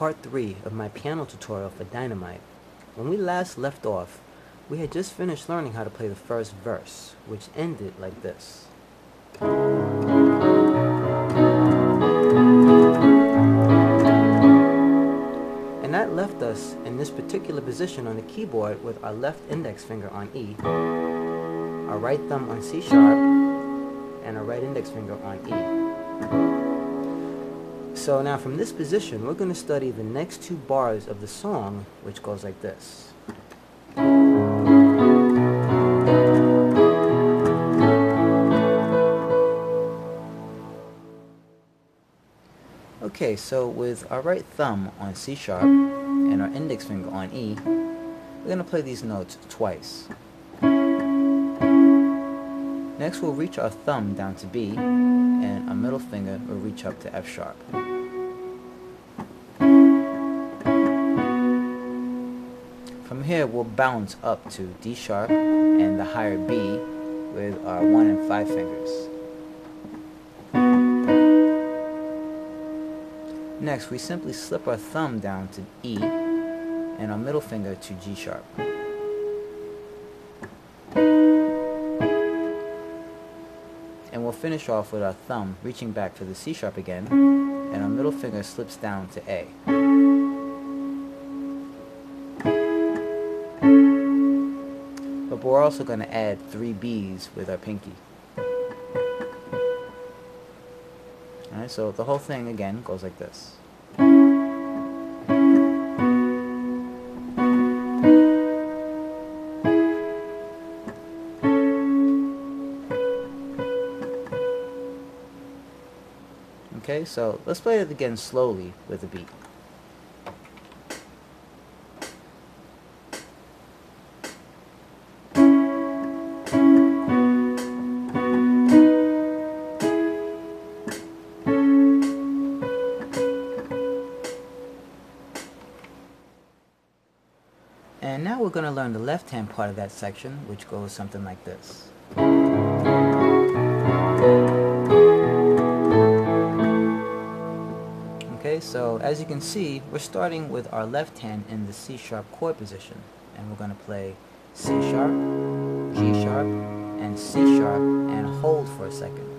part 3 of my piano tutorial for Dynamite. When we last left off, we had just finished learning how to play the first verse, which ended like this. And that left us in this particular position on the keyboard with our left index finger on E, our right thumb on C sharp, and our right index finger on E. So now from this position, we're going to study the next 2 bars of the song, which goes like this. Okay, so with our right thumb on C sharp and our index finger on E, we're going to play these notes twice. Next we'll reach our thumb down to B, and our middle finger will reach up to F sharp. From here we'll bounce up to D sharp and the higher B with our 1 and 5 fingers. Next we simply slip our thumb down to E and our middle finger to G sharp. And we'll finish off with our thumb reaching back to the C sharp again, and our middle finger slips down to A. But we're also going to add 3 B's with our pinky. Alright, so the whole thing again goes like this. Okay, so let's play it again slowly with a beat. And now we're going to learn the left-hand part of that section, which goes something like this. Okay, so as you can see, we're starting with our left hand in the C sharp chord position, and we're going to play C sharp, G sharp, and C sharp, and hold for a second.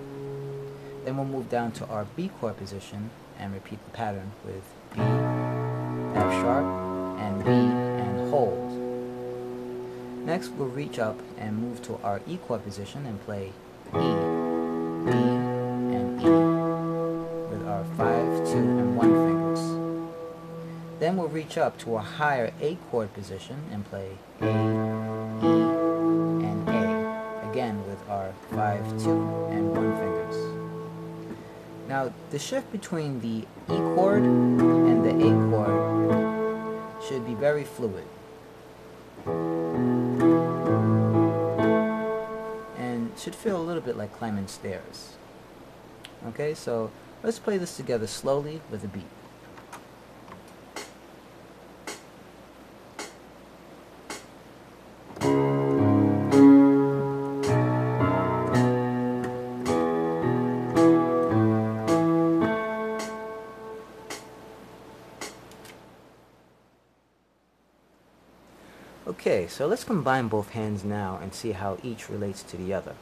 Then we'll move down to our B chord position and repeat the pattern with B, F sharp, and B, and hold. Next we'll reach up and move to our E chord position and play E, B, and E with our 5, 2, and 1 fingers. Then we'll reach up to a higher A chord position and play A, E, and A, again with our 5, 2, and 1 fingers. Now the shift between the E chord and the A chord should be very fluid. And should feel a little bit like climbing stairs. Okay, so let's play this together slowly with a beat. Okay, so let's combine both hands now and see how each relates to the other.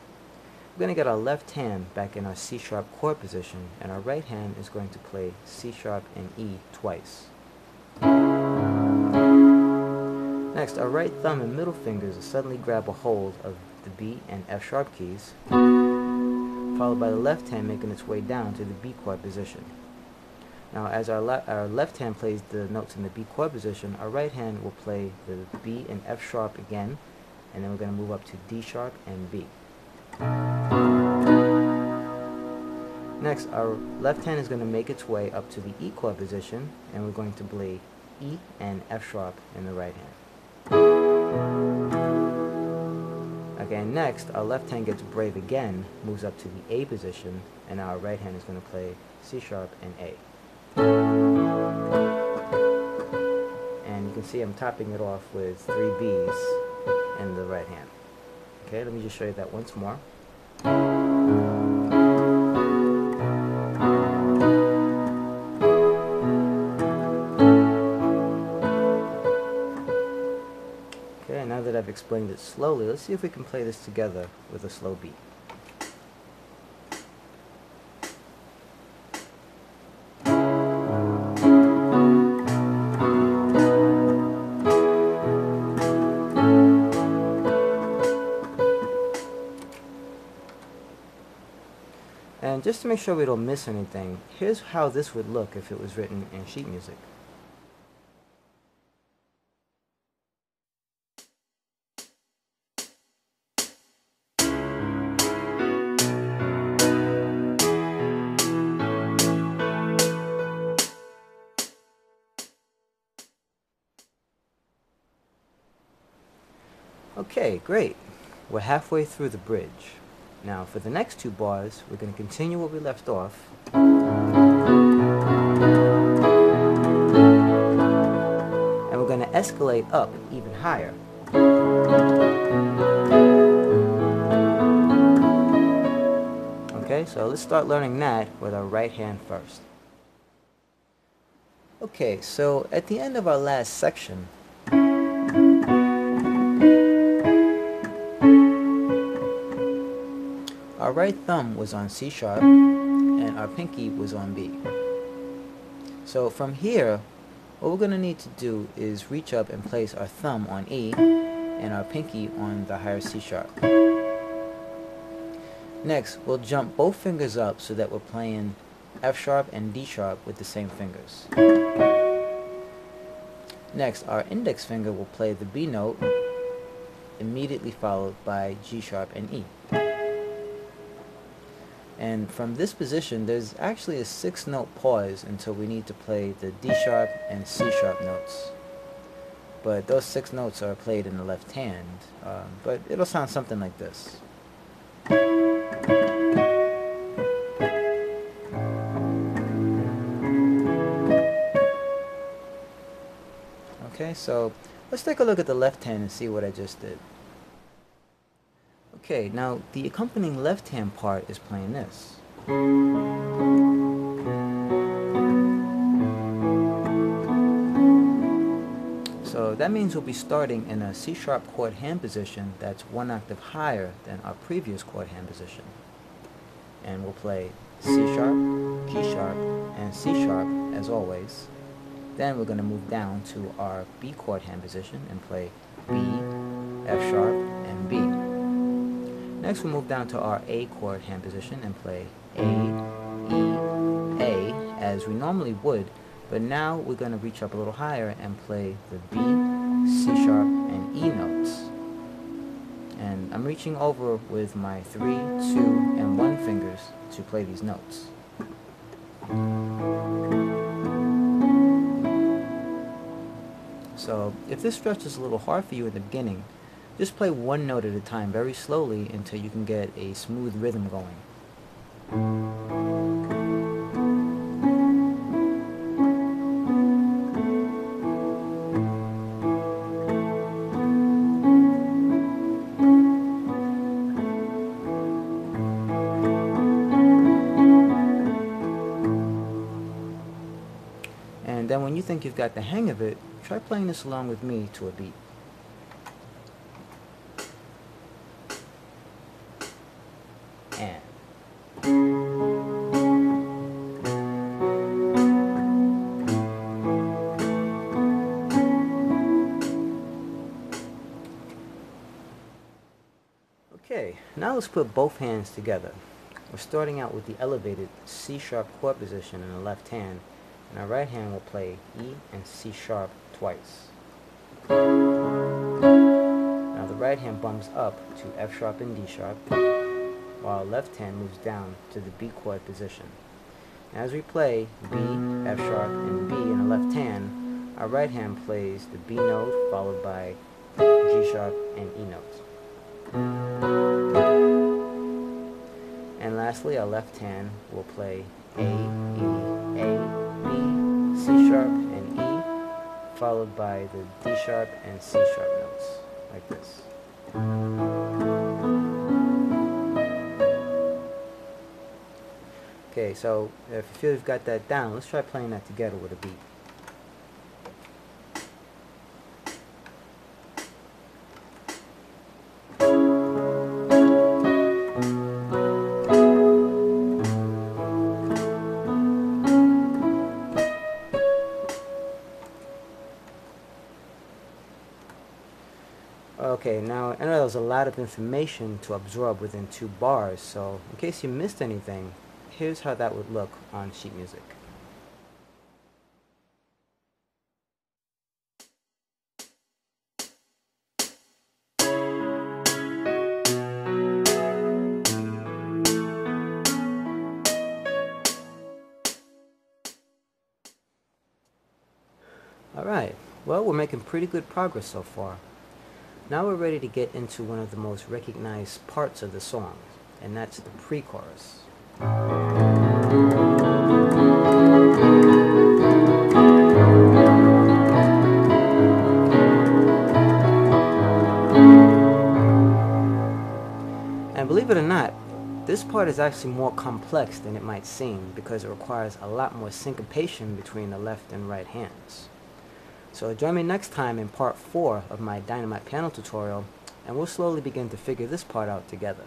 We're going to get our left hand back in our C sharp chord position, and our right hand is going to play C sharp and E twice. Next, our right thumb and middle fingers will suddenly grab a hold of the B and F sharp keys, followed by the left hand making its way down to the B chord position. Now as our left hand plays the notes in the B chord position, our right hand will play the B and F sharp again, and then we're going to move up to D sharp and B. Next, our left hand is going to make its way up to the E chord position, and we're going to play E and F sharp in the right hand. Again, next, our left hand gets brave again, moves up to the A position, and our right hand is going to play C sharp and A. And you can see I'm topping it off with 3 B's in the right hand. Okay, let me just show you that once more. I've explained it slowly, let's see if we can play this together with a slow beat. And just to make sure we don't miss anything, here's how this would look if it was written in sheet music. Okay, great. We're halfway through the bridge. Now for the next two bars, we're going to continue where we left off. And we're going to escalate up even higher. Okay, so let's start learning that with our right hand first. Okay, so at the end of our last section, our right thumb was on C sharp and our pinky was on B. So from here, what we're going to need to do is reach up and place our thumb on E and our pinky on the higher C sharp. Next, we'll jump both fingers up so that we're playing F sharp and D sharp with the same fingers. Next, our index finger will play the B note, immediately followed by G sharp and E. And from this position, there's actually a 6-note pause until we need to play the D sharp and C sharp notes. But those 6 notes are played in the left hand, but it'll sound something like this. Okay, so let's take a look at the left hand and see what I just did. Okay, now the accompanying left hand part is playing this. So that means we'll be starting in a C sharp chord hand position that's 1 octave higher than our previous chord hand position. And we'll play C sharp, G sharp, and C sharp as always. Then we're going to move down to our B chord hand position and play B, F sharp, and B. Next we'll move down to our A chord hand position and play A, E, A as we normally would, but now we're going to reach up a little higher and play the B, C sharp, and E notes. And I'm reaching over with my 3, 2, and 1 fingers to play these notes. So if this stretch is a little hard for you at the beginning, just play one note at a time very slowly until you can get a smooth rhythm going. And then when you think you've got the hang of it, try playing this along with me to a beat. And okay, now let's put both hands together. We're starting out with the elevated C sharp chord position in the left hand, and our right hand will play E and C sharp twice. Now the right hand bumps up to F sharp and D sharp, while our left hand moves down to the B chord position. As we play B, F sharp, and B in the left hand, our right hand plays the B note followed by G sharp and E notes. And lastly, our left hand will play A, E, A, B, C sharp, and E, followed by the D sharp and C sharp notes, like this. Okay, so if you feel you've got that down, let's try playing that together with a beat. Okay, now I know there was a lot of information to absorb within 2 bars, so in case you missed anything, here's how that would look on sheet music. Alright, well, we're making pretty good progress so far. Now we're ready to get into one of the most recognized parts of the song, and that's the pre-chorus. And believe it or not, this part is actually more complex than it might seem because it requires a lot more syncopation between the left and right hands. So join me next time in part 4 of my Dynamite piano tutorial, and we'll slowly begin to figure this part out together.